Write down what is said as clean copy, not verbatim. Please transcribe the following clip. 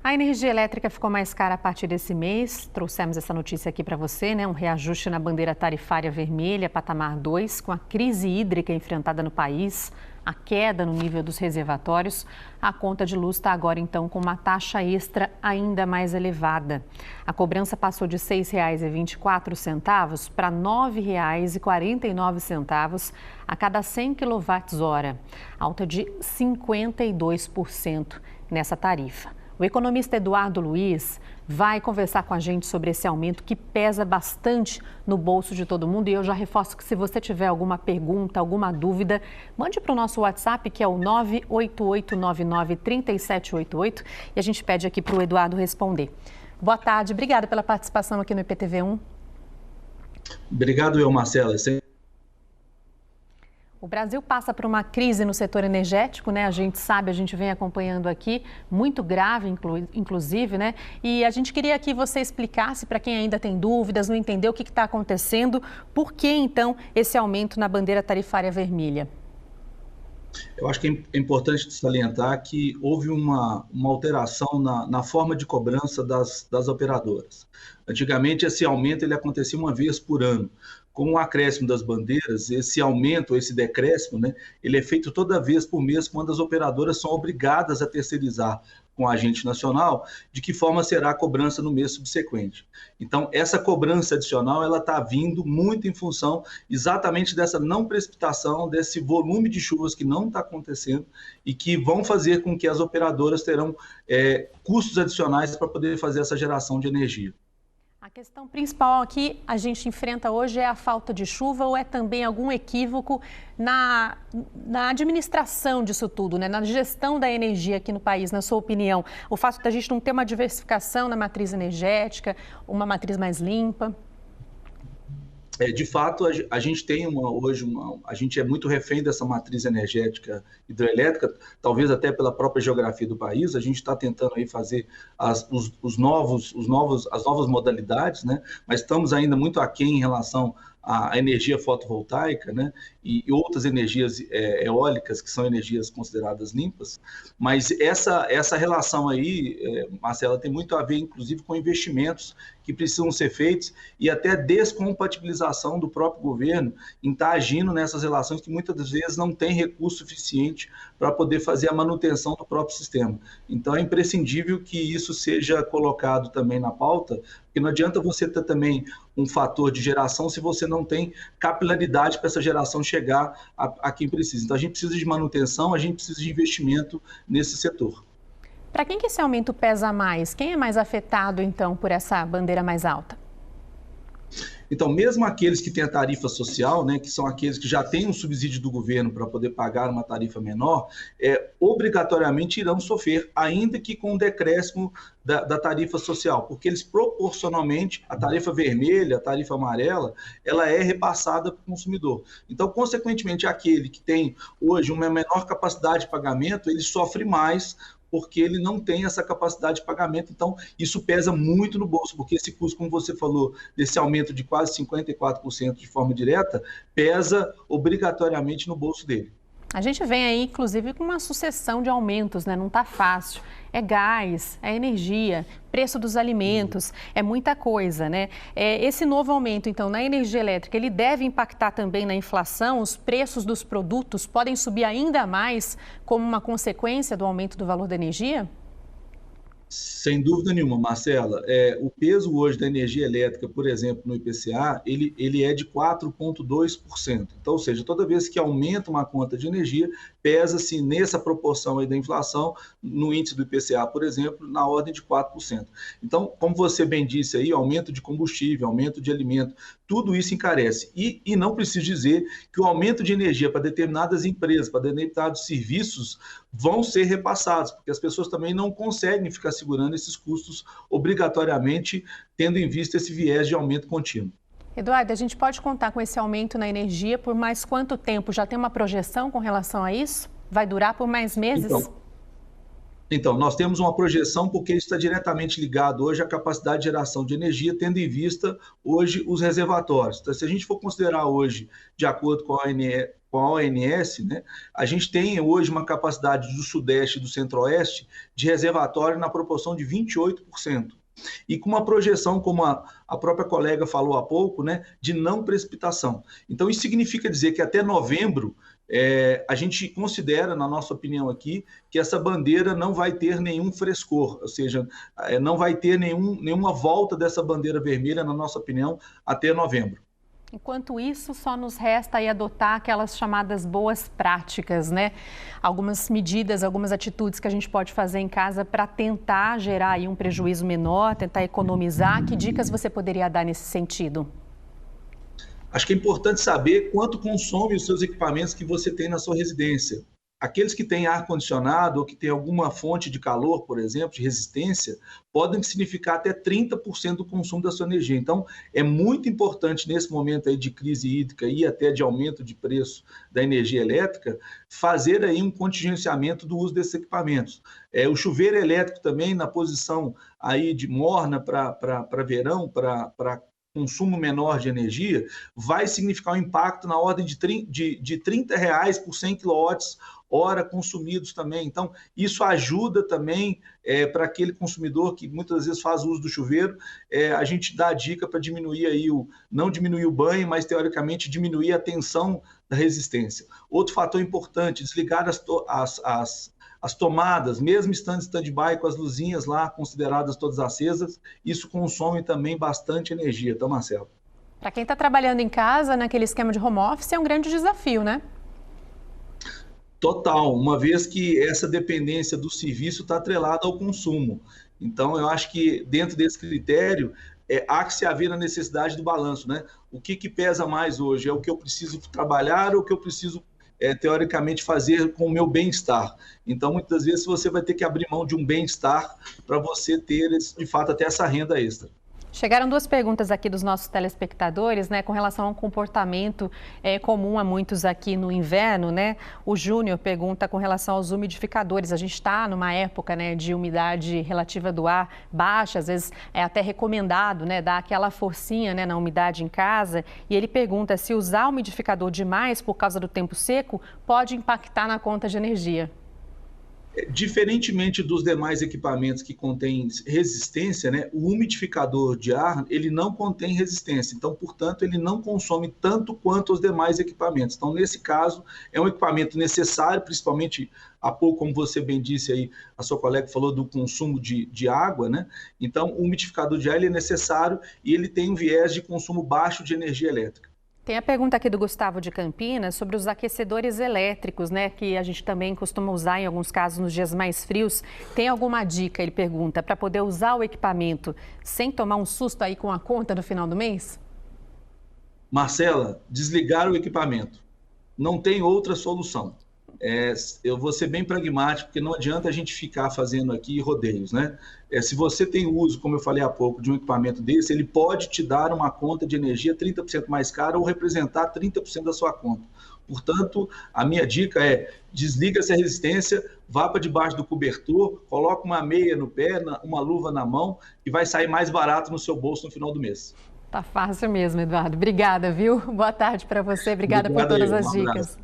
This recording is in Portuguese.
A energia elétrica ficou mais cara a partir desse mês. Trouxemos essa notícia aqui para você, né? Um reajuste na bandeira tarifária vermelha, patamar 2, com a crise hídrica enfrentada no país, a queda no nível dos reservatórios. A conta de luz está agora, então, com uma taxa extra ainda mais elevada. A cobrança passou de R$ 6,24 para R$ 9,49 a cada 100 kWh, alta de 52% nessa tarifa. O economista Eduardo Luiz vai conversar com a gente sobre esse aumento que pesa bastante no bolso de todo mundo. E eu já reforço que se você tiver alguma pergunta, alguma dúvida, mande para o nosso WhatsApp, que é o 988993788, e a gente pede aqui para o Eduardo responder. Boa tarde, obrigada pela participação aqui no IPTV1. Obrigado, Marcela. O Brasil passa por uma crise no setor energético, né? A gente sabe, a gente vem acompanhando aqui, muito grave, inclusive, né? E a gente queria que você explicasse para quem ainda tem dúvidas, não entendeu o que está acontecendo, por que então esse aumento na bandeira tarifária vermelha? Eu acho que é importante salientar que houve uma alteração na forma de cobrança das operadoras. Antigamente, esse aumento ele acontecia uma vez por ano. Com o acréscimo das bandeiras, esse aumento, esse decréscimo, né, ele é feito toda vez por mês, quando as operadoras são obrigadas a terceirizar com o agente nacional, de que forma será a cobrança no mês subsequente. Então, essa cobrança adicional, ela está vindo muito em função exatamente dessa não precipitação, desse volume de chuvas que não está acontecendo e que vão fazer com que as operadoras terão custos adicionais para poder fazer essa geração de energia. A questão principal aqui a gente enfrenta hoje é a falta de chuva ou é também algum equívoco na administração disso tudo, né? Na gestão da energia aqui no país, na sua opinião? O fato da gente não ter uma diversificação na matriz energética, uma matriz mais limpa? De fato, a gente tem a gente é muito refém dessa matriz energética hidrelétrica, talvez até pela própria geografia do país. A gente está tentando aí fazer as novas modalidades, né? Mas estamos ainda muito aquém em relação à energia fotovoltaica, né? E outras energias eólicas, que são energias consideradas limpas. Mas essa relação aí, Marcela, tem muito a ver, inclusive, com investimentos que precisam ser feitos e até descompatibilização do próprio governo em estar agindo nessas relações que muitas das vezes não tem recurso suficiente para poder fazer a manutenção do próprio sistema. Então é imprescindível que isso seja colocado também na pauta, porque não adianta você ter também um fator de geração se você não tem capilaridade para essa geração chegar a quem precisa. Então a gente precisa de manutenção, a gente precisa de investimento nesse setor. Para quem que esse aumento pesa mais? Quem é mais afetado, então, por essa bandeira mais alta? Então, mesmo aqueles que têm a tarifa social, né, que são aqueles que já têm um subsídio do governo para poder pagar uma tarifa menor, obrigatoriamente irão sofrer, ainda que com o decréscimo da tarifa social, porque eles proporcionalmente, a tarifa vermelha, a tarifa amarela, ela é repassada para o consumidor. Então, consequentemente, aquele que tem hoje uma menor capacidade de pagamento, ele sofre mais, porque ele não tem essa capacidade de pagamento. Então, isso pesa muito no bolso, porque esse custo, como você falou, desse aumento de quase 54% de forma direta, pesa obrigatoriamente no bolso dele. A gente vem aí, inclusive, com uma sucessão de aumentos, né? Não está fácil. É gás, é energia, preço dos alimentos, é muita coisa, né? Esse novo aumento, então, na energia elétrica, ele deve impactar também na inflação? Os preços dos produtos podem subir ainda mais como uma consequência do aumento do valor da energia? Sem dúvida nenhuma, Marcela. O peso hoje da energia elétrica, por exemplo, no IPCA, ele é de 4,2%. Então, ou seja, toda vez que aumenta uma conta de energia, pesa-se nessa proporção aí da inflação, no índice do IPCA, por exemplo, na ordem de 4%. Então, como você bem disse aí, aumento de combustível, aumento de alimento, tudo isso encarece. E não preciso dizer que o aumento de energia para determinadas empresas, para determinados serviços, vão ser repassados, porque as pessoas também não conseguem ficar segurando esses custos obrigatoriamente, tendo em vista esse viés de aumento contínuo. Eduardo, a gente pode contar com esse aumento na energia por mais quanto tempo? Já tem uma projeção com relação a isso? Vai durar por mais meses? Então, nós temos uma projeção porque isso está diretamente ligado hoje à capacidade de geração de energia, tendo em vista hoje os reservatórios. Então, se a gente for considerar hoje, de acordo com a com a ONS, né, a gente tem hoje uma capacidade do Sudeste e do Centro-Oeste de reservatório na proporção de 28%. E com uma projeção, como a própria colega falou há pouco, né, de não precipitação. Então, isso significa dizer que até novembro, a gente considera, na nossa opinião aqui, que essa bandeira não vai ter nenhum frescor, ou seja, não vai ter nenhuma volta dessa bandeira vermelha, na nossa opinião, até novembro. Enquanto isso, só nos resta aí adotar aquelas chamadas boas práticas, né? Algumas medidas, algumas atitudes que a gente pode fazer em casa para tentar gerar aí um prejuízo menor, tentar economizar. Que dicas você poderia dar nesse sentido? Acho que é importante saber quanto consome os seus equipamentos que você tem na sua residência. Aqueles que têm ar-condicionado ou que têm alguma fonte de calor, por exemplo, de resistência, podem significar até 30% do consumo da sua energia. Então, é muito importante nesse momento aí de crise hídrica e até de aumento de preço da energia elétrica, fazer aí um contingenciamento do uso desses equipamentos. O chuveiro elétrico também na posição aí de morna para verão, para consumo menor de energia, vai significar um impacto na ordem de R$30 por 100 kWh consumidos também. Então, isso ajuda também para aquele consumidor que muitas vezes faz uso do chuveiro, a gente dá a dica para diminuir aí não diminuir o banho, mas teoricamente diminuir a tensão da resistência. Outro fator importante, desligar as tomadas, mesmo estando em stand-by com as luzinhas lá consideradas todas acesas, isso consome também bastante energia, tá, Marcelo? Para quem está trabalhando em casa, naquele esquema de home office, é um grande desafio, né? Total, uma vez que essa dependência do serviço está atrelada ao consumo. Então, eu acho que dentro desse critério, há que se haver a necessidade do balanço, né? O que pesa mais hoje? É o que eu preciso trabalhar ou o que eu preciso teoricamente, fazer com o meu bem-estar. Então, muitas vezes, você vai ter que abrir mão de um bem-estar para você ter, de fato, até essa renda extra. Chegaram duas perguntas aqui dos nossos telespectadores, né, com relação a um comportamento comum a muitos aqui no inverno, né? O Júnior pergunta com relação aos umidificadores. A gente está numa época, né, de umidade relativa do ar baixa, às vezes é até recomendado, né, dar aquela forcinha, né, na umidade em casa. E ele pergunta se usar o umidificador demais por causa do tempo seco pode impactar na conta de energia. Diferentemente dos demais equipamentos que contêm resistência, né, o umidificador de ar, ele não contém resistência, então, portanto, ele não consome tanto quanto os demais equipamentos. Então, nesse caso, é um equipamento necessário, principalmente, há pouco, como você bem disse aí, a sua colega falou do consumo de água, né? Então, o umidificador de ar ele é necessário e ele tem um viés de consumo baixo de energia elétrica. Tem a pergunta aqui do Gustavo de Campinas sobre os aquecedores elétricos, né, que a gente também costuma usar em alguns casos nos dias mais frios. Tem alguma dica, ele pergunta, para poder usar o equipamento sem tomar um susto aí com a conta no final do mês? Marcela, desligar o equipamento. Não tem outra solução. Eu vou ser bem pragmático, porque não adianta a gente ficar fazendo aqui rodeios, né? Se você tem uso, como eu falei há pouco, de um equipamento desse, ele pode te dar uma conta de energia 30% mais cara ou representar 30% da sua conta. Portanto, a minha dica é desliga essa resistência, vá para debaixo do cobertor, coloca uma meia no pé, uma luva na mão e vai sair mais barato no seu bolso no final do mês. Tá fácil mesmo, Eduardo. Obrigada, viu? Boa tarde para você. Obrigada por todas as dicas.